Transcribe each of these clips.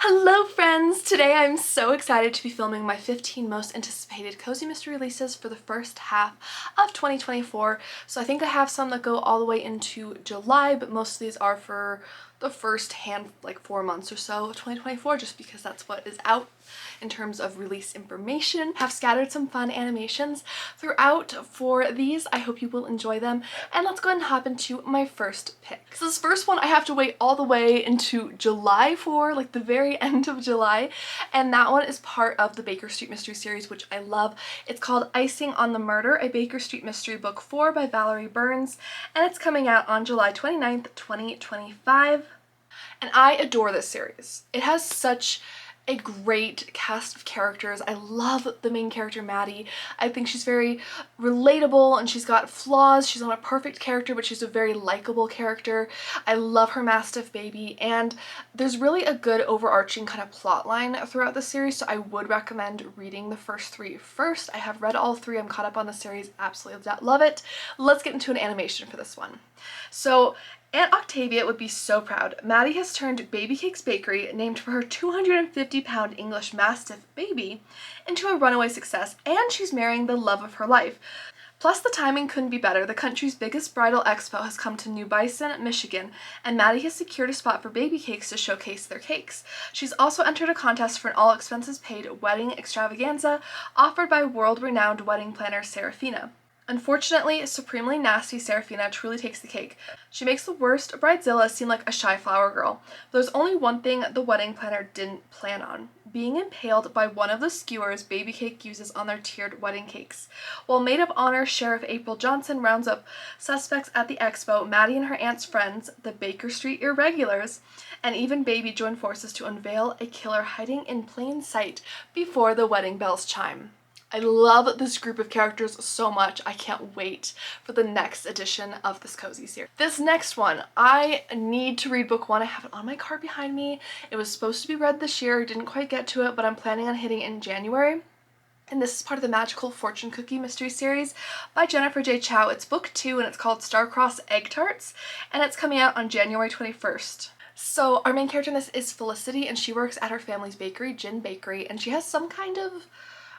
Hello friends! Today I'm so excited to be filming my 15 most anticipated cozy mystery releases for the first half of 2024. So I think I have some that go all the way into July, but most of these are for the first 4 months or so of 2024, just because that's what is out in terms of release information. Have scattered some fun animations throughout for these. I hope you will enjoy them. And let's go ahead and hop into my first pick. So this first one I have to wait all the way into July for, like the very end of July. And that one is part of the Baker Street Mystery series, which I love. It's called Icing on the Murder, a Baker Street Mystery Book 4 by Valerie Burns. And it's coming out on July 29th, 2025. And I adore this series. It has such a great cast of characters. I love the main character, Maddie. I think she's very relatable and she's got flaws. She's not a perfect character, but she's a very likable character. I love her Mastiff baby, and there's really a good overarching kind of plot line throughout the series, so I would recommend reading the first three first. I have read all three. I'm caught up on the series. Absolutely love it. Let's get into an animation for this one. So Aunt Octavia would be so proud. Maddie has turned Baby Cake's Bakery, named for her 250-pound English Mastiff baby, into a runaway success, and she's marrying the love of her life. Plus, the timing couldn't be better. The country's biggest bridal expo has come to New Bison, Michigan, and Maddie has secured a spot for Baby Cakes to showcase their cakes. She's also entered a contest for an all-expenses-paid wedding extravaganza offered by world-renowned wedding planner Serafina. Unfortunately, supremely nasty Serafina truly takes the cake. She makes the worst bridezilla seem like a shy flower girl. There's only one thing the wedding planner didn't plan on: being impaled by one of the skewers Baby Cake uses on their tiered wedding cakes. While Maid of Honor Sheriff April Johnson rounds up suspects at the expo, Maddie and her aunt's friends, the Baker Street Irregulars, and even Baby join forces to unveil a killer hiding in plain sight before the wedding bells chime. I love this group of characters so much. I can't wait for the next edition of this cozy series. This next one, I need to read book one. I have it on my card behind me. It was supposed to be read this year. Didn't quite get to it, but I'm planning on hitting it in January. And this is part of the Magical Fortune Cookie Mystery Series by Jennifer J. Chow. It's book 2 and it's called Star-Crossed Egg Tarts, and it's coming out on January 21st. So our main character in this is Felicity, and she works at her family's bakery, Gin Bakery, and she has some kind of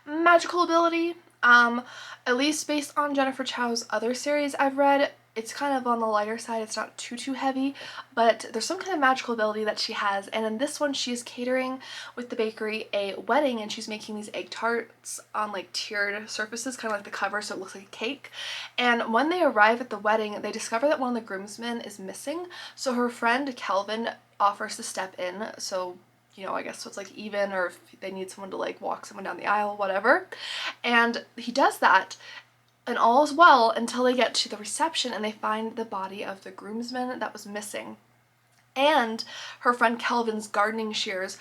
magical ability, at least based on Jennifer Chow's other series I've read. It's kind of on the lighter side. It's not too heavy, but there's some kind of magical ability that she has. And in this one, she is catering with the bakery a wedding, and she's making these egg tarts on like tiered surfaces, kind of like the cover, so it looks like a cake. And when they arrive at the wedding, they discover that one of the groomsmen is missing. So her friend Kelvin offers to step in, so I guess so it's like even, or if they need someone to like walk someone down the aisle, whatever. And he does that, and all is well until they get to the reception and they find the body of the groomsman that was missing. And her friend Kelvin's gardening shears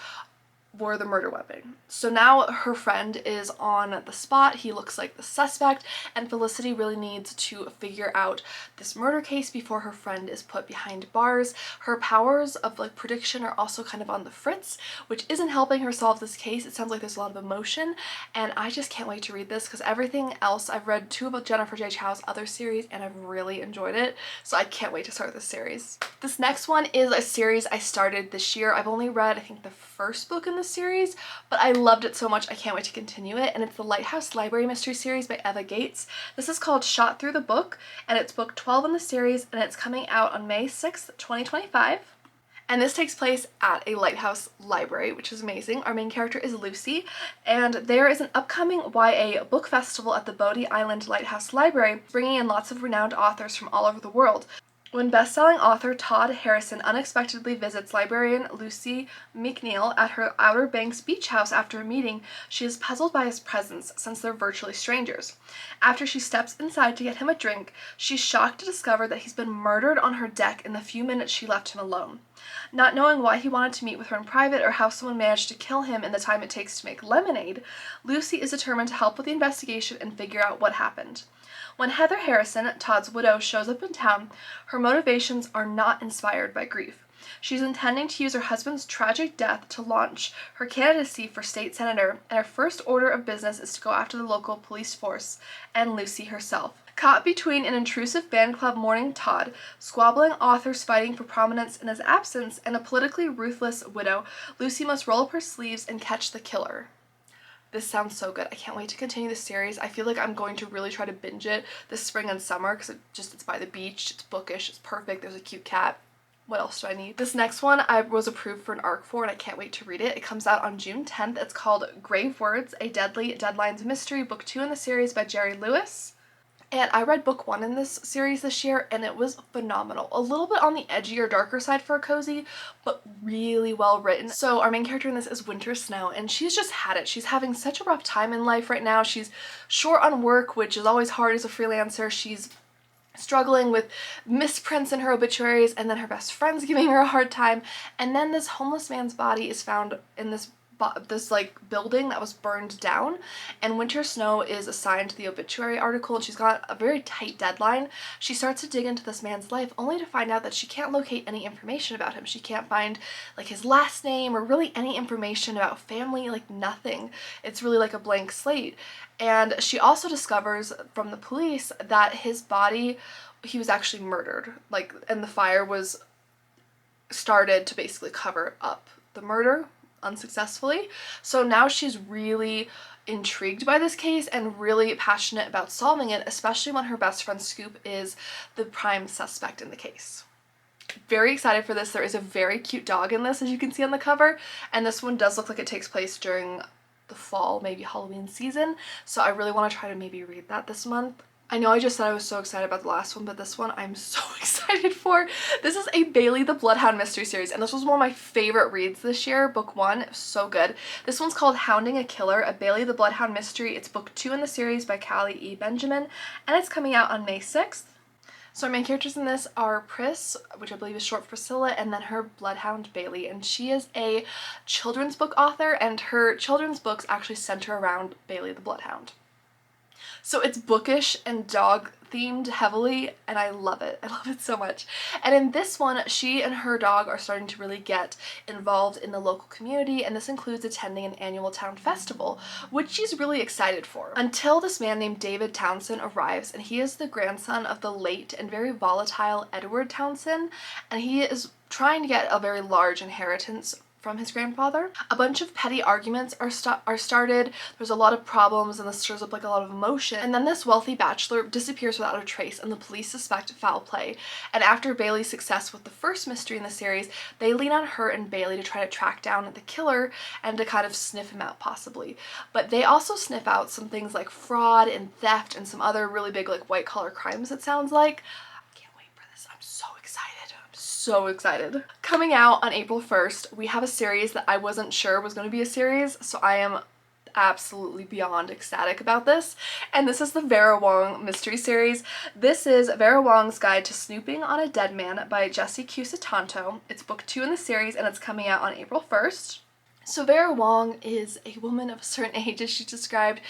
were the murder weapon. So now her friend is on the spot. He looks like the suspect, and Felicity really needs to figure out this murder case before her friend is put behind bars. Her powers of like prediction are also kind of on the fritz, which isn't helping her solve this case. It sounds like there's a lot of emotion, and I just can't wait to read this because everything else I've read 2 of Jennifer J. Chow's other series and I've really enjoyed it, so I can't wait to start this series. This next one is a series I started this year. I've only read, I think, the first book in the series, but I loved it so much I can't wait to continue it, and it's the Lighthouse Library Mystery Series by Eva Gates. This is called Shot Through the Book, and it's book 12 in the series, and it's coming out on May 6th, 2025. And this takes place at a lighthouse library, which is amazing. Our main character is Lucy, and there is an upcoming YA book festival at the Bodie Island Lighthouse Library, bringing in lots of renowned authors from all over the world. When best-selling author Todd Harrison unexpectedly visits librarian Lucy McNeil at her Outer Banks beach house after a meeting, she is puzzled by his presence since they're virtually strangers. After she steps inside to get him a drink, she's shocked to discover that he's been murdered on her deck in the few minutes she left him alone. Not knowing why he wanted to meet with her in private or how someone managed to kill him in the time it takes to make lemonade, Lucy is determined to help with the investigation and figure out what happened. When Heather Harrison, Todd's widow, shows up in town, her motivations are not inspired by grief. She's intending to use her husband's tragic death to launch her candidacy for state senator, and her first order of business is to go after the local police force and Lucy herself. Caught between an intrusive fan club mourning Todd, squabbling authors fighting for prominence in his absence, and a politically ruthless widow, Lucy must roll up her sleeves and catch the killer. This sounds so good. I can't wait to continue the series. I feel like I'm going to really try to binge it this spring and summer because it's by the beach, it's bookish, it's perfect, there's a cute cat. What else do I need? This next one I was approved for an ARC for and I can't wait to read it. It comes out on June 10th. It's called Grave Words, A Deadly Deadlines Mystery, book 2 in the series by Gerri Lewis. And I read book 1 in this series this year and it was phenomenal. A little bit on the edgier, darker side for a cozy, but really well written. So our main character in this is Winter Snow and she's just had it. She's having such a rough time in life right now. She's short on work, which is always hard as a freelancer. She's struggling with misprints in her obituaries and then her best friend's giving her a hard time. And then this homeless man's body is found in this like building that was burned down, and Winter Snow is assigned to the obituary article and she's got a very tight deadline. She starts to dig into this man's life only to find out that she can't locate any information about him. She can't find like his last name or really any information about family, like nothing. It's really like a blank slate. And she also discovers from the police that his body, he was actually murdered, like, and the fire was started to basically cover up the murder unsuccessfully. So now she's really intrigued by this case and really passionate about solving it, especially when her best friend Scoop is the prime suspect in the case. Very excited for this. There is a very cute dog in this, as you can see on the cover, and this one does look like it takes place during the fall, maybe Halloween season, so I really want to try to maybe read that this month. I know I just said I was so excited about the last one, but this one I'm so excited for. This is a Bailey the Bloodhound mystery series, and this was one of my favorite reads this year, book 1. It was so good. This one's called Hounding a Killer, a Bailey the Bloodhound mystery. It's book 2 in the series by Kallie E. Benjamin, and it's coming out on May 6th. So our main characters in this are Pris, which I believe is short for Priscilla, and then her bloodhound Bailey, and she is a children's book author, and her children's books actually center around Bailey the Bloodhound. So it's bookish and dog themed heavily, and I love it. I love it so much. And in this one, she and her dog are starting to really get involved in the local community, and this includes attending an annual town festival, which she's really excited for. Until this man named David Townsend arrives, and he is the grandson of the late and very volatile Edward Townsend, and he is trying to get a very large inheritance from his grandfather. A bunch of petty arguments are started, there's a lot of problems, and this stirs up like a lot of emotion, and then this wealthy bachelor disappears without a trace and the police suspect foul play. And after Bailey's success with the first mystery in the series, they lean on her and Bailey to try to track down the killer and to kind of sniff him out possibly. But they also sniff out some things like fraud and theft and some other really big like white collar crimes, it sounds like. So excited. Coming out on April 1st, we have a series that I wasn't sure was going to be a series, so I am absolutely beyond ecstatic about this, and this is the Vera Wong mystery series. This is Vera Wong's Guide to Snooping on a Dead Man by Jessie Q. Sutanto. It's book 2 in the series, and it's coming out on April 1st. So Vera Wong is a woman of a certain age, as she's described,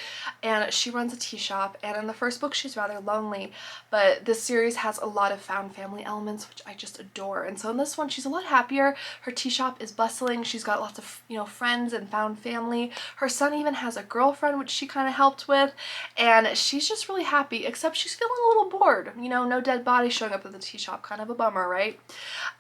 and she runs a tea shop, and in the first book she's rather lonely, but this series has a lot of found family elements, which I just adore. And so in this one she's a lot happier. Her tea shop is bustling, she's got lots of, you know, friends and found family. Her son even has a girlfriend, which she kind of helped with, and she's just really happy, except she's feeling a little bored. You know, no dead body showing up at the tea shop, kind of a bummer, right?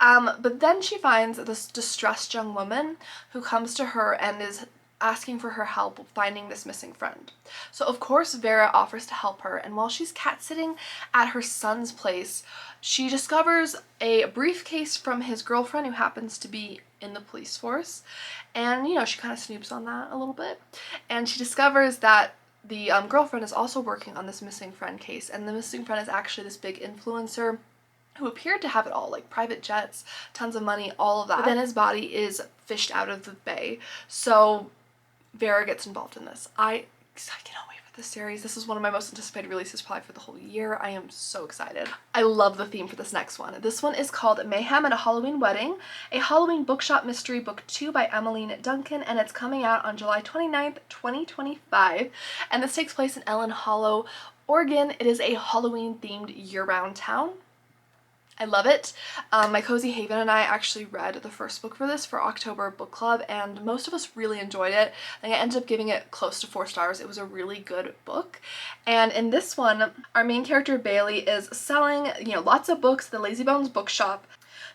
But then she finds this distressed young woman who comes to her and is asking for her help finding this missing friend. So of course Vera offers to help her, and while she's cat sitting at her son's place, she discovers a briefcase from his girlfriend who happens to be in the police force, and you know, she kind of snoops on that a little bit, and she discovers that the girlfriend is also working on this missing friend case, and the missing friend is actually this big influencer who appeared to have it all, like private jets, tons of money, all of that. But then his body is fished out of the bay. So Vera gets involved in this. I cannot wait for this series. This is one of my most anticipated releases probably for the whole year. I am so excited. I love the theme for this next one. This one is called Mayhem at a Halloween Wedding, a Halloween bookshop mystery, book 2 by Emmeline Duncan, and it's coming out on July 29th, 2025. And this takes place in Ellen Hollow, Oregon. It is a Halloween themed year-round town. I love it. My Cozy Haven and I actually read the first book for this for October book club, and most of us really enjoyed it. I think I ended up giving it close to 4 stars. It was a really good book. And in this one, our main character Bailey is selling, lots of books at the Lazybones bookshop.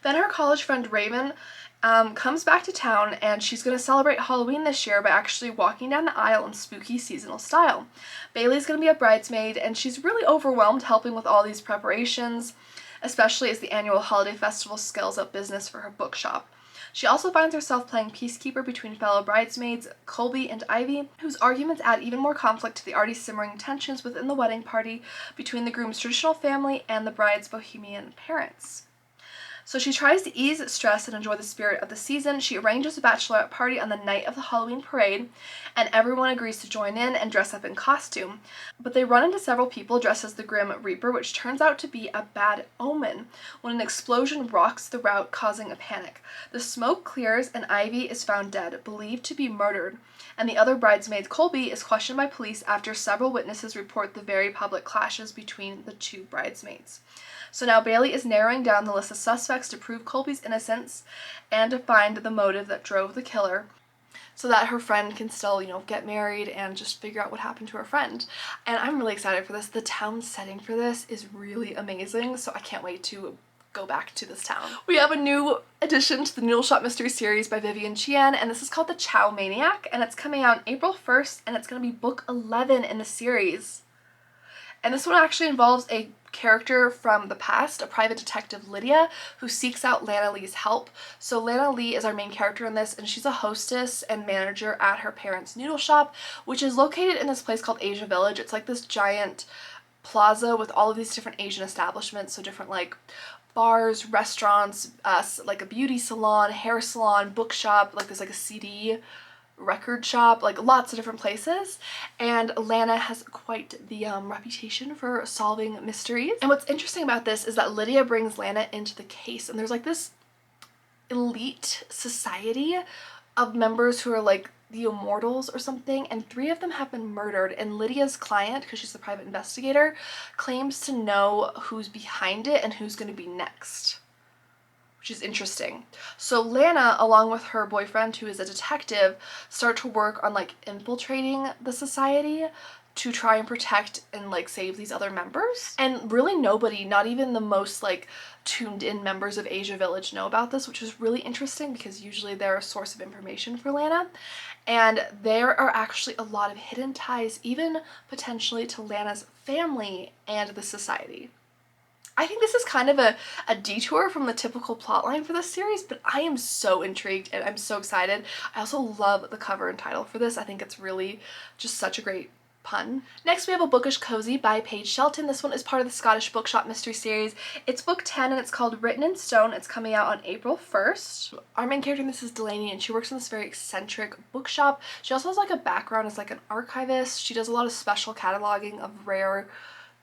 Then her college friend Raven comes back to town, and she's going to celebrate Halloween this year by actually walking down the aisle in spooky seasonal style. Bailey's going to be a bridesmaid, and she's really overwhelmed helping with all these preparations, especially as the annual holiday festival scales up business for her bookshop. She also finds herself playing peacekeeper between fellow bridesmaids Colby and Ivy, whose arguments add even more conflict to the already simmering tensions within the wedding party between the groom's traditional family and the bride's bohemian parents. So she tries to ease stress and enjoy the spirit of the season. She arranges a bachelorette party on the night of the Halloween parade, and everyone agrees to join in and dress up in costume. But they run into several people dressed as the Grim Reaper, which turns out to be a bad omen when an explosion rocks the route, causing a panic. The smoke clears and Ivy is found dead, believed to be murdered, and the other bridesmaid, Colby, is questioned by police after several witnesses report the very public clashes between the two bridesmaids. So now Bailey is narrowing down the list of suspects to prove Colby's innocence and to find the motive that drove the killer, so that her friend can still, get married and just figure out what happened to her friend. And I'm really excited for this. The town setting for this is really amazing, so I can't wait to go back to this town. We have a new addition to the Noodle Shop Mystery Series by Vivien and Chien, and this is called the Chow Maniac, and it's coming out April 1st, and it's going to be book 11 in the series. And this one actually involves a character from the past, a private detective, Lydia, who seeks out Lana Lee's help. So Lana Lee is our main character in this, and she's a hostess and manager at her parents' noodle shop, which is located in this place called Asia Village. It's like this giant plaza with all of these different Asian establishments, so different like bars, restaurants, like a beauty salon, hair salon, bookshop, like there's like a CD record shop, like lots of different places. And Lana has quite the reputation for solving mysteries. And what's interesting about this is that Lydia brings Lana into the case, and there's like this elite society of members who are like the immortals or something, and 3 of them have been murdered, and Lydia's client, because she's the private investigator, claims to know who's behind it and who's going to be next, which is interesting. So Lana, along with her boyfriend, who is a detective, start to work on like infiltrating the society to try and protect and like save these other members. And really nobody, not even the most like tuned in members of Asia Village, know about this, which is really interesting because usually they're a source of information for Lana. And there are actually a lot of hidden ties, even potentially to Lana's family and the society. I think this is kind of a detour from the typical plotline for this series, but I am so intrigued and I'm so excited. I also love the cover and title for this. I think it's really just such a great pun. Next we have a bookish cozy by Paige Shelton. This one is part of the Scottish Bookshop Mystery Series. It's book 10 and it's called Written in Stone. It's coming out on April 1st. Our main character in this is Delaney, and she works in this very eccentric bookshop. She also has like a background as like an archivist. She does a lot of special cataloging of rare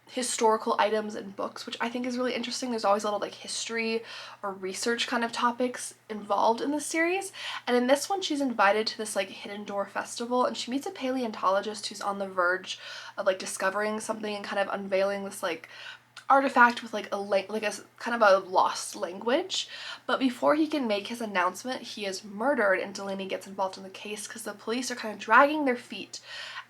historical items and books, which I think is really interesting. There's always a lot of like history or research kind of topics involved in this series, and in this one she's invited to this like hidden door festival, and she meets a paleontologist who's on the verge of like discovering something and kind of unveiling this like artifact with like a kind of a lost language. But before he can make his announcement, he is murdered, and Delaney gets involved in the case because the police are kind of dragging their feet.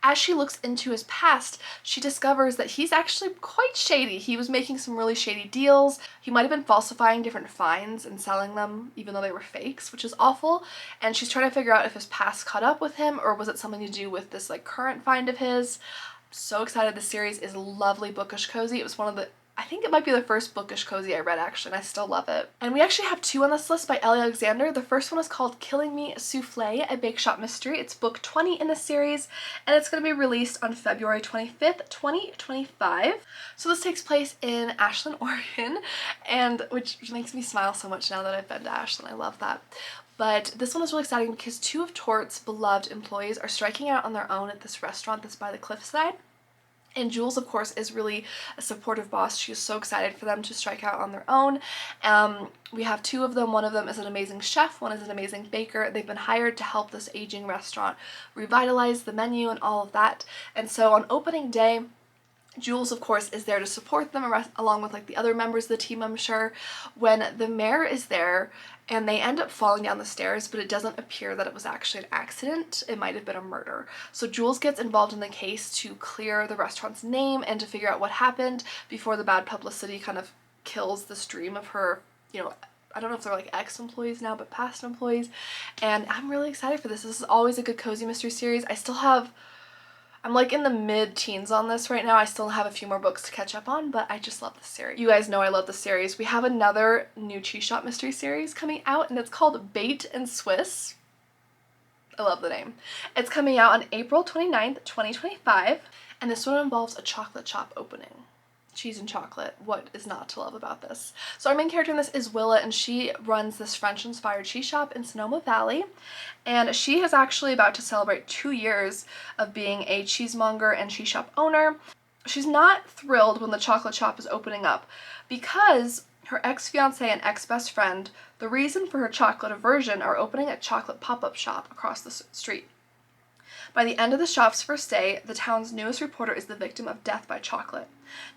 As she looks into his past, she discovers that he's actually quite shady. He was making some really shady deals. He might have been falsifying different finds and selling them even though they were fakes, which is awful. And she's trying to figure out if his past caught up with him, or was it something to do with this like current find of his. I'm so excited. This series is lovely, bookish cozy. It was one of the, I think it might be the first bookish cozy I read actually, and I still love it. And we actually have 2 on this list by Ellie Alexander. The first one is called Killing Me Souffle, a bake shop mystery. It's book 20 in the series, and it's going to be released on February 25th, 2025. So this takes place in Ashland, Oregon, and which makes me smile so much now that I've been to Ashland. I love that. But this one is really exciting because 2 of Tort's beloved employees are striking out on their own at this restaurant that's by the cliffside. And Jules, of course, is really a supportive boss. She is so excited for them to strike out on their own. We have 2 of them. One of them is an amazing chef. One is an amazing baker. They've been hired to help this aging restaurant revitalize the menu and all of that. And so on opening day, Jules, of course, is there to support them along with like the other members of the team, I'm sure. When the mayor is there and they end up falling down the stairs, but it doesn't appear that it was actually an accident. It might have been a murder. So Jules gets involved in the case to clear the restaurant's name and to figure out what happened before the bad publicity kind of kills this dream of her, you know, I don't know if they're like ex-employees now, but past employees. And I'm really excited for this. This is always a good cozy mystery series. I'm like in the mid-teens on this right now. I still have a few more books to catch up on, but I just love this series. You guys know I love this series. We have another new cheese shop mystery series coming out, and it's called Bait and Swiss. I love the name. It's coming out on April 29th, 2025, and this one involves a chocolate shop opening. Cheese and chocolate. What is not to love about this? So our main character in this is Willa, and she runs this French-inspired cheese shop in Sonoma Valley, and she is actually about to celebrate 2 years of being a cheesemonger and cheese shop owner. She's not thrilled when the chocolate shop is opening up because her ex-fiance and ex-best friend, the reason for her chocolate aversion, are opening a chocolate pop-up shop across the street. By the end of the shop's first day, the town's newest reporter is the victim of death by chocolate.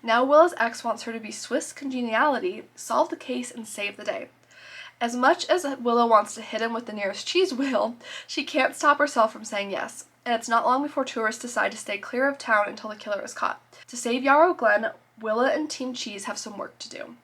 Now Willa's ex wants her to be Swiss congeniality, solve the case, and save the day. As much as Willa wants to hit him with the nearest cheese wheel, she can't stop herself from saying yes, and it's not long before tourists decide to stay clear of town until the killer is caught. To save Yarrow Glen, Willa and Team Cheese have some work to do.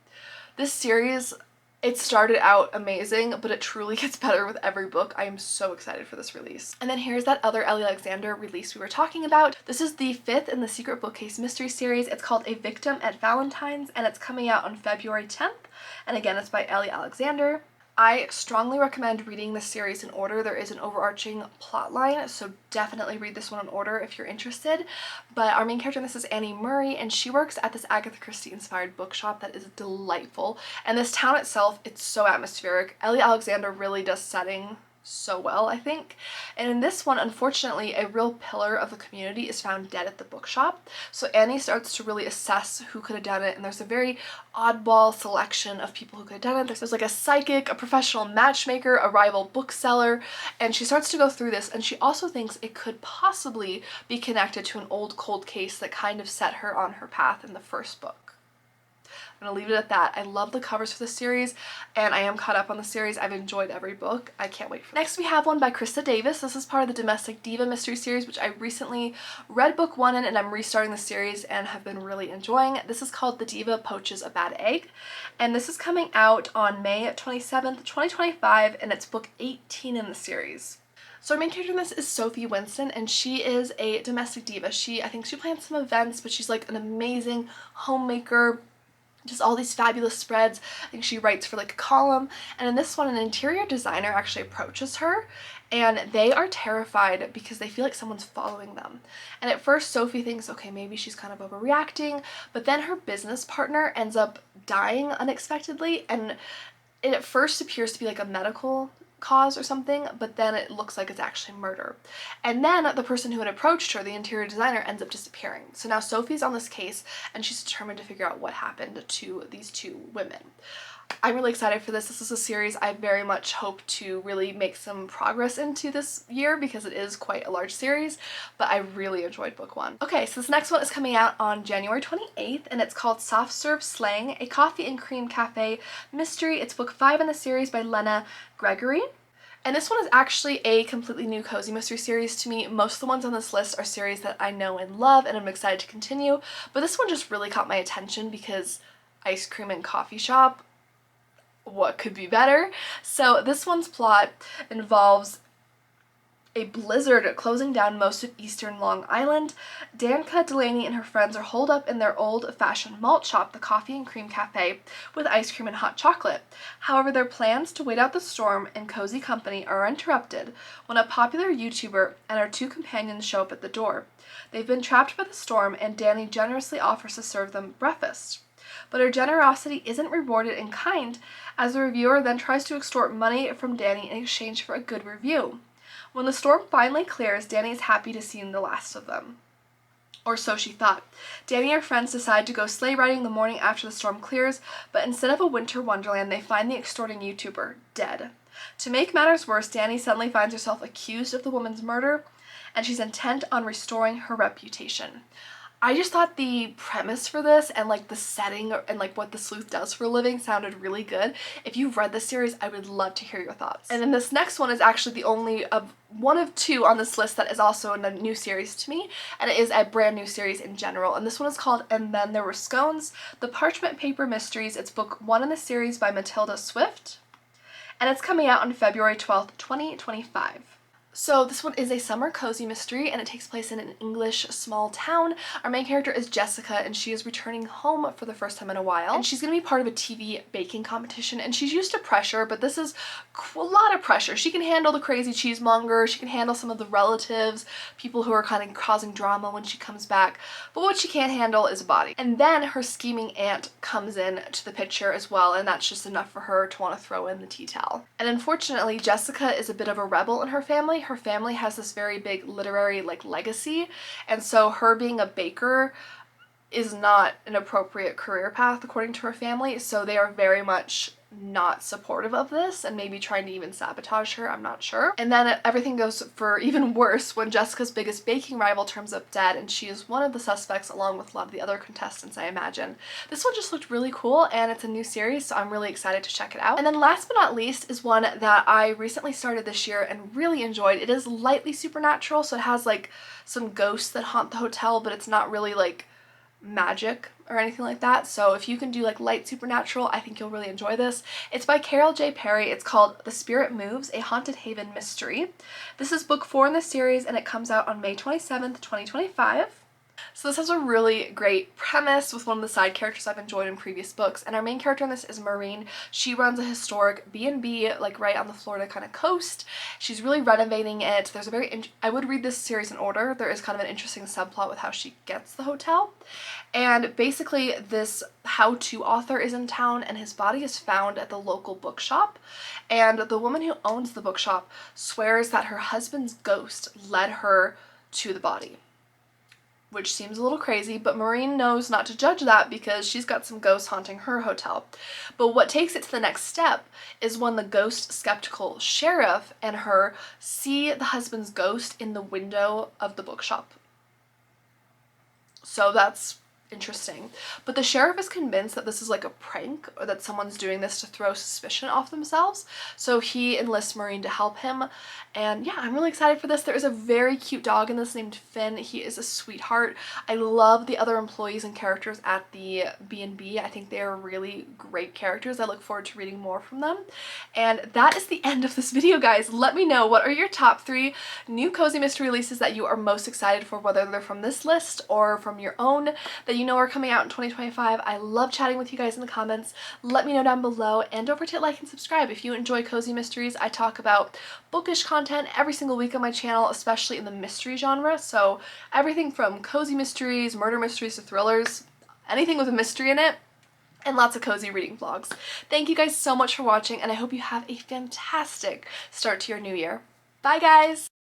This series, it started out amazing, but it truly gets better with every book. I am so excited for this release. And then here's that other Ellie Alexander release we were talking about. This is the 5th in the Secret Bookcase mystery series. It's called A Victim at Valentine's, and it's coming out on February 10th. And again, it's by Ellie Alexander. I strongly recommend reading this series in order. There is an overarching plot line, so definitely read this one in order if you're interested. But our main character in this is Annie Murray, and she works at this Agatha Christie-inspired bookshop that is delightful. And this town itself, it's so atmospheric. Ellie Alexander really does setting so well, I think. And in this one, unfortunately, a real pillar of the community is found dead at the bookshop. So Annie starts to really assess who could have done it, and there's a very oddball selection of people who could have done it. There's like a psychic, a professional matchmaker, a rival bookseller, and she starts to go through this, and she also thinks it could possibly be connected to an old cold case that kind of set her on her path in the first book. I'm gonna leave it at that. I love the covers for the series, and I am caught up on the series. I've enjoyed every book. I can't wait for Next we have one by Krista Davis. This is part of the Domestic Diva mystery series, which I recently read book 1 in, and I'm restarting the series and have been really enjoying. This is called The Diva Poaches a Bad Egg, and this is coming out on May 27th, 2025, and it's book 18 in the series. So our main character in this is Sophie Winston, and she is a domestic diva. I think she plans some events, but she's like an amazing homemaker, just all these fabulous spreads. I think she writes for like a column, and in this one an interior designer actually approaches her, and they are terrified because they feel like someone's following them. And at first Sophie thinks, okay, maybe she's kind of overreacting, but then her business partner ends up dying unexpectedly, and it at first appears to be like a medical cause or something, but then it looks like it's actually murder. And then the person who had approached her, the interior designer, ends up disappearing. So now Sophie's on this case, and she's determined to figure out what happened to these two women. I'm really excited for this. This is a series I very much hope to really make some progress into this year because it is quite a large series, but I really enjoyed book 1. Okay, so this next one is coming out on January 28th, and it's called Soft Serve Sleighing, a coffee and cream cafe mystery. It's book 5 in the series by Lena, Gregory. And this one is actually a completely new cozy mystery series to me. Most of the ones on this list are series that I know and love and I'm excited to continue, but this one just really caught my attention because ice cream and coffee shop, what could be better? So this one's plot involves a blizzard closing down most of eastern Long Island. Danica, Delaney, and her friends are holed up in their old-fashioned malt shop, the Coffee and Cream Cafe, with ice cream and hot chocolate. However, their plans to wait out the storm in cozy company are interrupted when a popular YouTuber and her 2 companions show up at the door. They've been trapped by the storm, and Danny generously offers to serve them breakfast. But her generosity isn't rewarded in kind, as the reviewer then tries to extort money from Danny in exchange for a good review. When the storm finally clears, Danny is happy to see the last of them. Or so she thought. Danny and her friends decide to go sleigh riding the morning after the storm clears, but instead of a winter wonderland, they find the extorting YouTuber dead. To make matters worse, Danny suddenly finds herself accused of the woman's murder, and she's intent on restoring her reputation. I just thought the premise for this and like the setting and like what the sleuth does for a living sounded really good. If you've read this series, I would love to hear your thoughts. And then this next one is actually the only of one of two on this list that is also a new series to me, and it is a brand new series in general. And this one is called And Then There Were Scones, The Parchment Paper Mysteries. It's book 1 in the series by Matilda Swift, and it's coming out on February 12th, 2025. So this one is a summer cozy mystery, and it takes place in an English small town. Our main character is Jessica, and she is returning home for the first time in a while. And she's going to be part of a TV baking competition, and she's used to pressure, but this is a lot of pressure. She can handle the crazy cheesemonger, she can handle some of the relatives, people who are kind of causing drama when she comes back, but what she can't handle is a body. And then her scheming aunt comes in to the picture as well, and that's just enough for her to want to throw in the tea towel. And unfortunately, Jessica is a bit of a rebel in her family. Her family has this very big literary legacy, and so her being a baker is not an appropriate career path according to her family, so they are very much not supportive of this and maybe trying to even sabotage her, I'm not sure. And then everything goes for even worse when Jessica's biggest baking rival turns up dead, and she is one of the suspects along with a lot of the other contestants, I imagine. This one just looked really cool, and it's a new series, so I'm really excited to check it out. And then last but not least is one that I recently started this year and really enjoyed. It is lightly supernatural, so it has like some ghosts that haunt the hotel, but it's not really like magic or anything like that. So if you can do like light supernatural, I think you'll really enjoy this. It's by Carol J. Perry. It's called The Spirit Moves, a Haunted Haven Mystery. This is book 4 in the series, and it comes out on May 27th, 2025. So this has a really great premise with one of the side characters I've enjoyed in previous books, and our main character in this is Maureen. She runs a historic B&B like right on the Florida kind of coast. She's really renovating it. There's a I would read this series in order. There is kind of an interesting subplot with how she gets the hotel. And basically this how-to author is in town, and his body is found at the local bookshop, and the woman who owns the bookshop swears that her husband's ghost led her to the body, which seems a little crazy, but Maureen knows not to judge that because she's got some ghosts haunting her hotel. But what takes it to the next step is when the ghost skeptical sheriff and her see the husband's ghost in the window of the bookshop. So that's interesting. But the sheriff is convinced that this is like a prank, or that someone's doing this to throw suspicion off themselves. So he enlists Maureen to help him. And yeah, I'm really excited for this. There is a very cute dog in this named Finn. He is a sweetheart. I love the other employees and characters at the B&B. I think they are really great characters. I look forward to reading more from them. And that is the end of this video, guys. Let me know, what are your top 3 new cozy mystery releases that you are most excited for, whether they're from this list or from your own that you know are coming out in 2025. I love chatting with you guys in the comments. Let me know down below, and don't forget to like and subscribe if you enjoy cozy mysteries. I talk about bookish content every single week on my channel, especially in the mystery genre, so everything from cozy mysteries, murder mysteries to thrillers, anything with a mystery in it, and lots of cozy reading vlogs. Thank you guys so much for watching, and I hope you have a fantastic start to your new year. Bye guys!